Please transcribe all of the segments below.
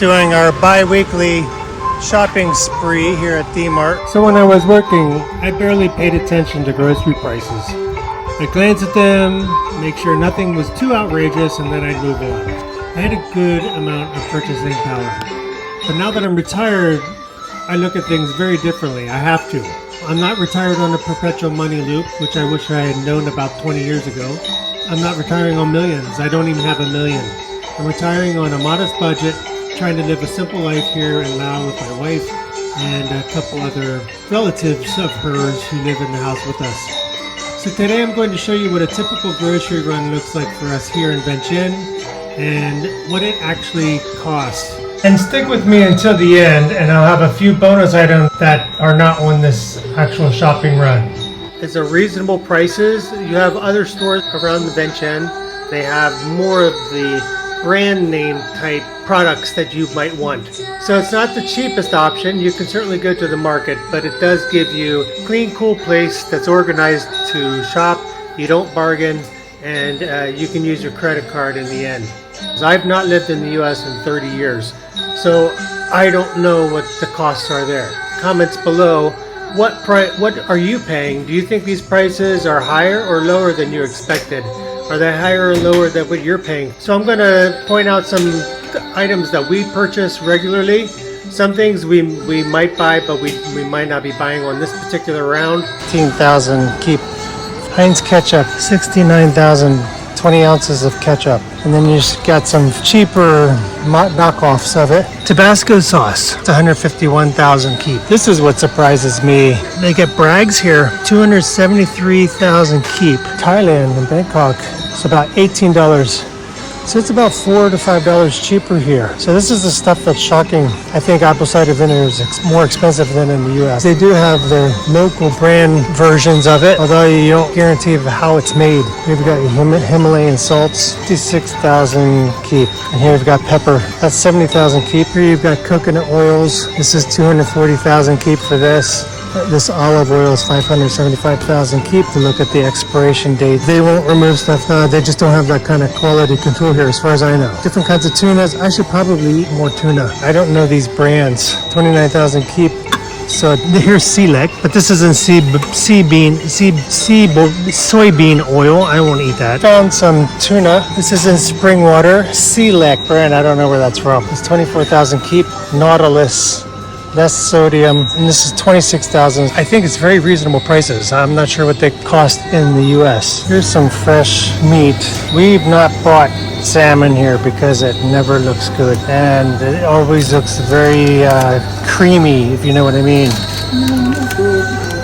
Doing our bi-weekly shopping spree here at Dmart. So when I was working, I barely paid attention to grocery prices. I glanced at them, make sure nothing was too outrageous, and then I'd move on. I had a good amount of purchasing power. But now that I'm retired, I look at things very differently. I have to. I'm not retired on a perpetual money loop, which I wish I had known about 20 years ago. I'm not retiring on millions. I don't even have a million. I'm retiring on a modest budget, trying to live a simple life here in Laos with my wife and a couple other relatives of hers who live in the house with us. So today I'm going to show you what a typical grocery run looks like for us here in Vientiane and what it actually costs. And stick with me until the end and I'll have a few bonus items that are not on this actual shopping run. It's a reasonable prices. You have other stores around the Vientiane. They have more of the brand name type products that you might want. So it's not the cheapest option. You can certainly go to the market, but it does give you a clean, cool place that's organized to shop. You don't bargain, and you can use your credit card in the end. So I've not lived in the US in 30 years, so I don't know what the costs are there. Comments below. What are you paying? Do you think these prices are higher or lower than you expected? Are they higher or lower than what you're paying? So I'm going to point out some items that we purchase regularly. Some things we might buy, but we might not be buying on this particular round. 15,000 keep. Heinz ketchup, 69,000, 20 ounces of ketchup. And then you just got some cheaper knockoffs of it. Tabasco sauce, it's 151,000 keep. This is what surprises me. They get Bragg's here, 273,000 keep. Thailand and Bangkok, it's about $18. So it's about $4 to $5 cheaper here. So this is the stuff that's shocking. I think apple cider vinegar is more expensive than in the US. They do have their local brand versions of it, although you don't guarantee how it's made. We've got Himalayan salts, 56,000 keep. And here we've got pepper, that's 70,000 keep. Here you've got coconut oils. This is 240,000 keep for this. This olive oil is 575,000 keep. To look at the expiration date. They won't remove stuff. They just don't have that kind of quality control here as far as I know. Different kinds of tunas. I should probably eat more tuna. I don't know these brands. 29,000 keep. So here's Select, but this is in soybean oil. I won't eat that. Found some tuna. This is in spring water. Select brand. I don't know where that's from. It's 24,000 keep. Nautilus. Less sodium, and this is 26,000. I think it's very reasonable prices. I'm not sure what they cost in the US. Here's some fresh meat. We've not bought salmon here because it never looks good, and it always looks very creamy, if you know what I mean.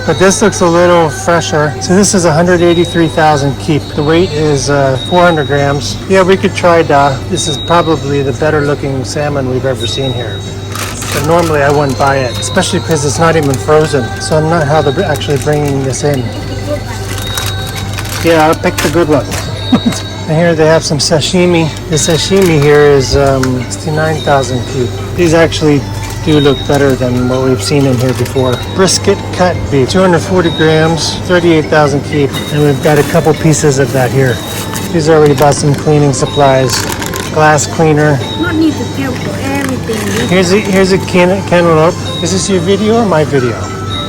But this looks a little fresher. So this is 183,000 keep. The weight is 400 grams. Yeah, we could try this is probably the better looking salmon we've ever seen here. But normally I wouldn't buy it, especially because it's not even frozen. So I'm not how they're actually bringing this in. Yeah, I'll pick the good one. And here they have some sashimi. The sashimi here is 69,000 keep. These actually do look better than what we've seen in here before. Brisket cut beef, 240 grams, 38,000 keep. And we've got a couple pieces of that here. He's already bought some cleaning supplies. Glass cleaner. Not need to tell for everything. Here's a cantaloupe. Is this your video or my video?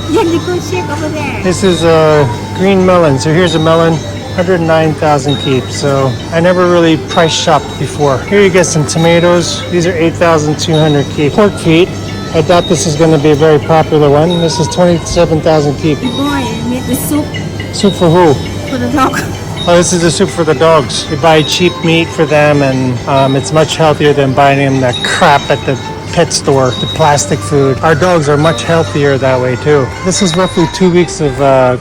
Yeah, you go check over there. This is a green melon. So here's a melon, 109,000 keep. So I never really price shopped before. Here you get some tomatoes. These are 8,200 keep. Pork feet. I thought this is going to be a very popular one. This is 27,000 keep. Boy, make the soup. Soup for who? For the dog. Oh, this is the soup for the dogs. We buy cheap meat for them, and it's much healthier than buying them that crap at the pet store, the plastic food. Our dogs are much healthier that way too. This is roughly 2 weeks of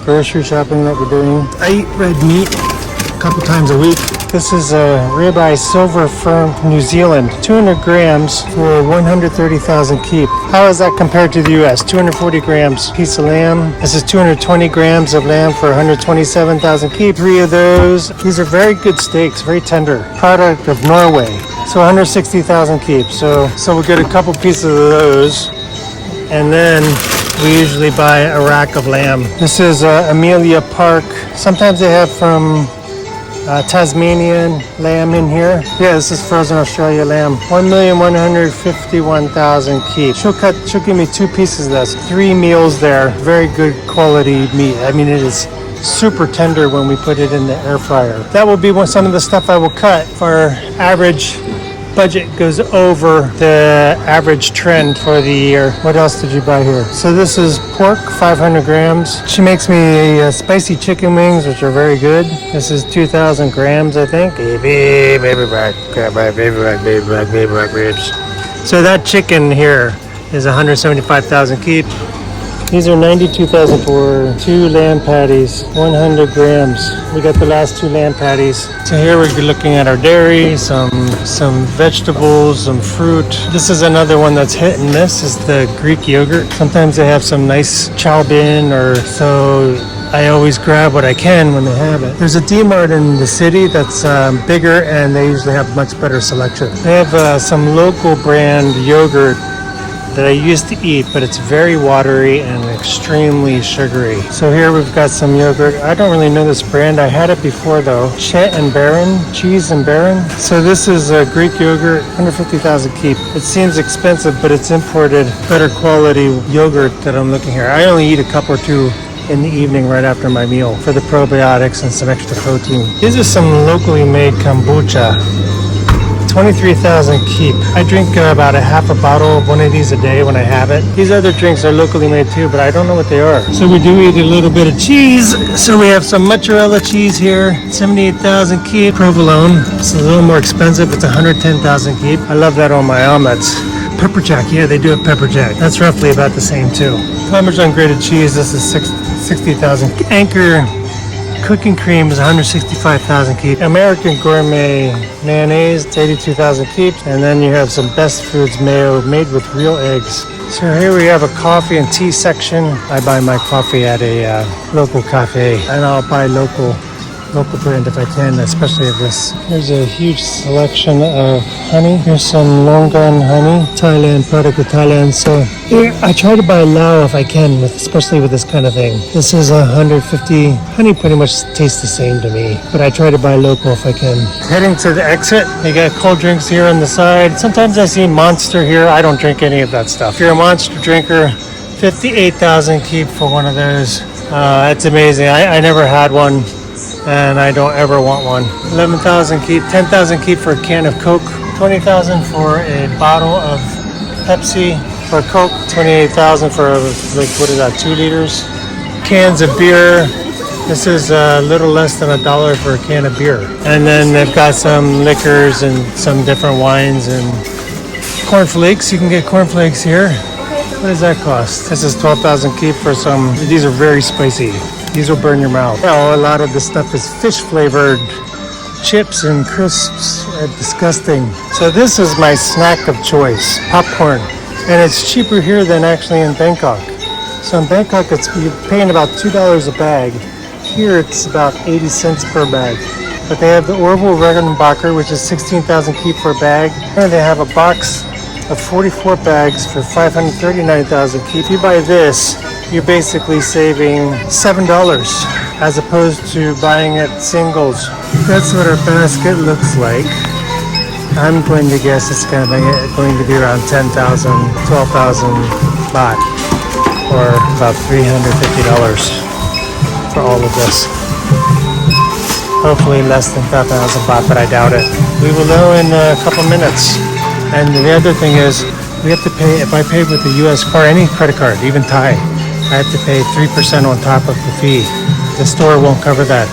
grocery shopping that we're doing. I eat red meat a couple times a week. This is a ribeye silver firm New Zealand, 200 grams for 130,000 keep. How is that compared to the US? 240 grams piece of lamb. This is 220 grams of lamb for 127,000 keep. 3 of those. These are very good steaks, very tender. Product of Norway. So 160,000 keep. So we'll get a couple pieces of those. And then we usually buy a rack of lamb. This is Amelia Park. Sometimes they have from Tasmanian lamb in here. Yeah, this is frozen Australia lamb. 1,151,000 keep. She'll give me 2 pieces of this. 3 meals there. Very good quality meat. I mean, it is super tender when we put it in the air fryer. That will be some of the stuff I will cut. If our average budget goes over the average trend for the year. What else did you buy here? So this is pork, 500 grams. She makes me spicy chicken wings, which are very good. This is 2,000 grams, I think. Baby back ribs. So that chicken here is 175,000 keep. These are 92,000 for 2 lamb patties, 100 grams. We got the last 2 lamb patties. So here we're looking at our dairy, some vegetables, some fruit. This is another one that's hit and miss, is the Greek yogurt. Sometimes they have some nice chow bin, or so I always grab what I can when they have it. There's a Dmart in the city that's bigger, and they usually have much better selection. They have some local brand yogurt that I used to eat, but it's very watery and extremely sugary. So here we've got some yogurt. I don't really know this brand. I had it before though. Chet and Baron, Cheese and Baron. So this is a Greek yogurt, 150,000 keep. It seems expensive, but it's imported, better quality yogurt that I'm looking here. I only eat a cup or 2 in the evening right after my meal for the probiotics and some extra protein. These are some locally made kombucha. 23,000 keep. I drink about a half a bottle of one of these a day when I have it. These other drinks are locally made too, but I don't know what they are. So we do eat a little bit of cheese. So we have some mozzarella cheese here, 78,000 keep. Provolone, it's a little more expensive. It's 110,000 keep. I love that on my omelets. Pepper jack, yeah, they do have pepper jack. That's roughly about the same too. Parmesan grated cheese, this is 60,000. Anchor cooking cream is 165,000 keep. American gourmet mayonnaise, 82,000 keep. And then you have some Best Foods mayo made with real eggs. So here we have a coffee and tea section. I buy my coffee at a local cafe, and I'll buy local brand if I can, especially of this. Here's a huge selection of honey. Here's some Longan honey, Thailand, product of Thailand. So here I try to buy Lao if I can, especially with this kind of thing. This is 150. Honey pretty much tastes the same to me, but I try to buy local if I can. Heading to the exit, you got cold drinks here on the side. Sometimes I see Monster here. I don't drink any of that stuff. If you're a Monster drinker, 58,000 keep for one of those. It's amazing. I never had one, and I don't ever want one. 11,000 keep, 10,000 keep for a can of Coke, 20,000 for a bottle of Pepsi. For Coke, 28,000 for like, what is that, 2 liters? Cans of beer. This is a little less than $1 for a can of beer. And then they've got some liquors and some different wines and cornflakes. You can get cornflakes here. What does that cost? This is 12,000 keep for some. These are very spicy. These will burn your mouth. Well, a lot of this stuff is fish flavored. Chips and crisps are disgusting. So this is my snack of choice, popcorn. And it's cheaper here than actually in Bangkok. So in Bangkok, you're paying about $2 a bag. Here it's about 80 cents per bag. But they have the Orville Regenbacher, which is 16,000 keep for a bag. And they have a box of 44 bags for 539,000 keep. If you buy this, you're basically saving $7 as opposed to buying it singles. That's what our basket looks like. I'm going to guess it's going to be around 10,000, 12,000 baht, or about $350 for all of this. Hopefully less than 5,000 baht, but I doubt it. We will know in a couple minutes. And the other thing is, we have to pay, if I pay with the US card, any credit card, even Thai, I have to pay 3% on top of the fee. The store won't cover that.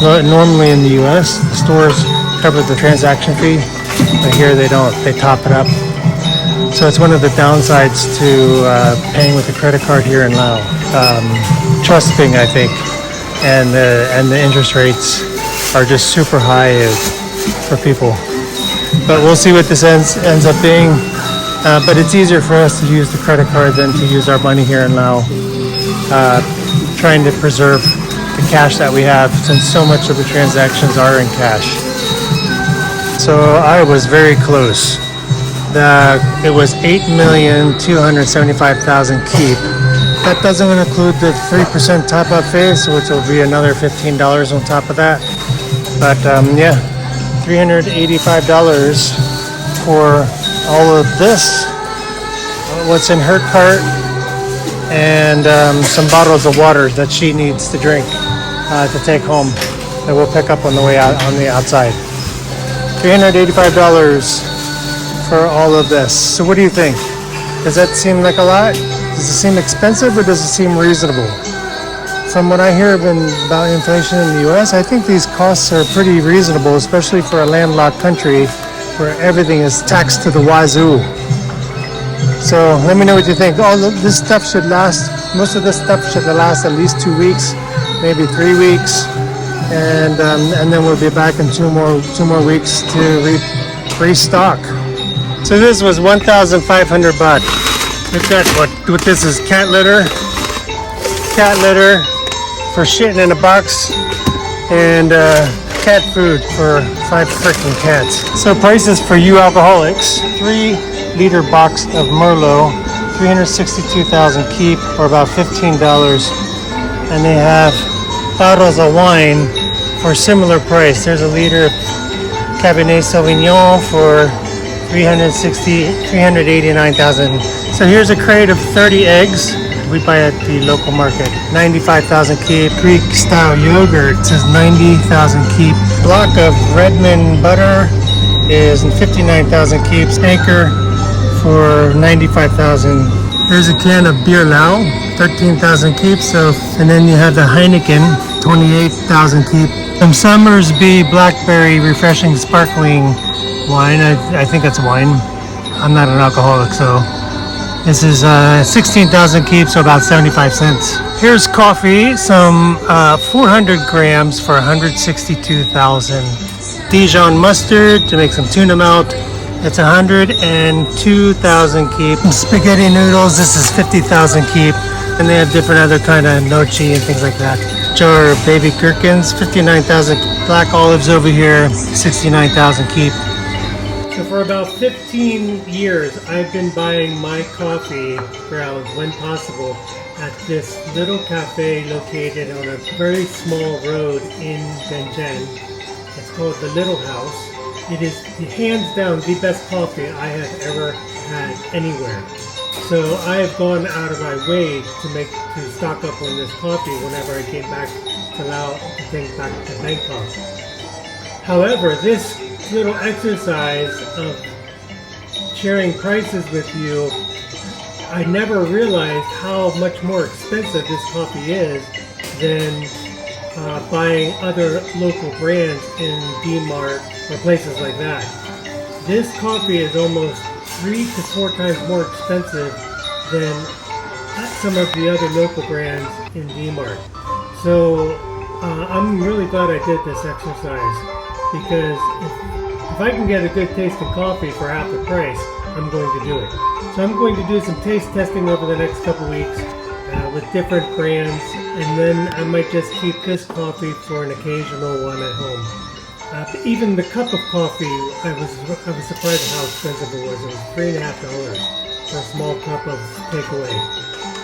Normally in the US, the stores cover the transaction fee, but here they don't. They top it up. So it's one of the downsides to paying with a credit card here in Laos. Trusting, I think, and the interest rates are just super high for people. But we'll see what this ends up being. But it's easier for us to use the credit card than to use our money here in Laos. Trying to preserve the cash that we have, since so much of the transactions are in cash. So I was very close. It was 8,275,000 keep. That doesn't include the 3% top-up fee, which will be another $15 on top of that. But yeah, $385 for all of this. What's in her cart, and some bottles of water that she needs to drink to take home that we'll pick up on the way out on the outside. $385 for all of this. So what do you think? Does that seem like a lot? Does it seem expensive or does it seem reasonable? From what I hear about inflation in the US, I think these costs are pretty reasonable, especially for a landlocked country where everything is taxed to the wazoo. So let me know what you think. All of this stuff should last, most of this stuff should last at least 2 weeks, maybe 3 weeks. And then we'll be back in two more weeks to restock. So this was 1,500 baht. We've got what this is, cat litter for shitting in a box, and cat food for 5 freaking cats. So prices for you alcoholics: 3-liter box of Merlot, 362,000 keep, or about $15, and they have bottles of wine for similar price. There's a liter of Cabernet Sauvignon for 389,000. So here's a crate of 30 eggs we buy at the local market. 95,000 keep. Greek style yogurt says 90,000 keep. Block of Redmond butter is 59,000 keeps. Anchor for 95,000. Here's a can of beer Lao, 13,000 keep. So, and then you have the Heineken, 28,000 keep. Some Summersby Blackberry Refreshing Sparkling Wine. I think that's wine. I'm not an alcoholic, so this is 16,000 keep, so about 75 cents. Here's coffee, some 400 grams for 162,000. Dijon mustard to make some tuna melt. It's 102,000 keep. Spaghetti noodles, this is 50,000 keep. And they have different other kind of nochi and things like that. Jar of baby gherkins, 59,000. Black olives over here, 69,000 keep. So for about 15 years, I've been buying my coffee grounds, when possible, at this little cafe located on a very small road in Vientiane. It's called the Little House. It is hands down the best coffee I have ever had anywhere. So I have gone out of my way to stock up on this coffee whenever I came back to Laos, back to Bangkok. However, this little exercise of sharing prices with you, I never realized how much more expensive this coffee is than buying other local brands in Dmart or places like that. This coffee is almost 3 to 4 times more expensive than some of the other local brands in Dmart. So I'm really glad I did this exercise, because if I can get a good tasting coffee for half the price, I'm going to do it. So I'm going to do some taste testing over the next couple weeks with different brands, and then I might just keep this coffee for an occasional one at home. Even the cup of coffee, I was surprised at how expensive it was. It was $3.50 for a small cup of takeaway.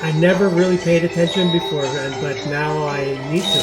I never really paid attention before then, but now I need to.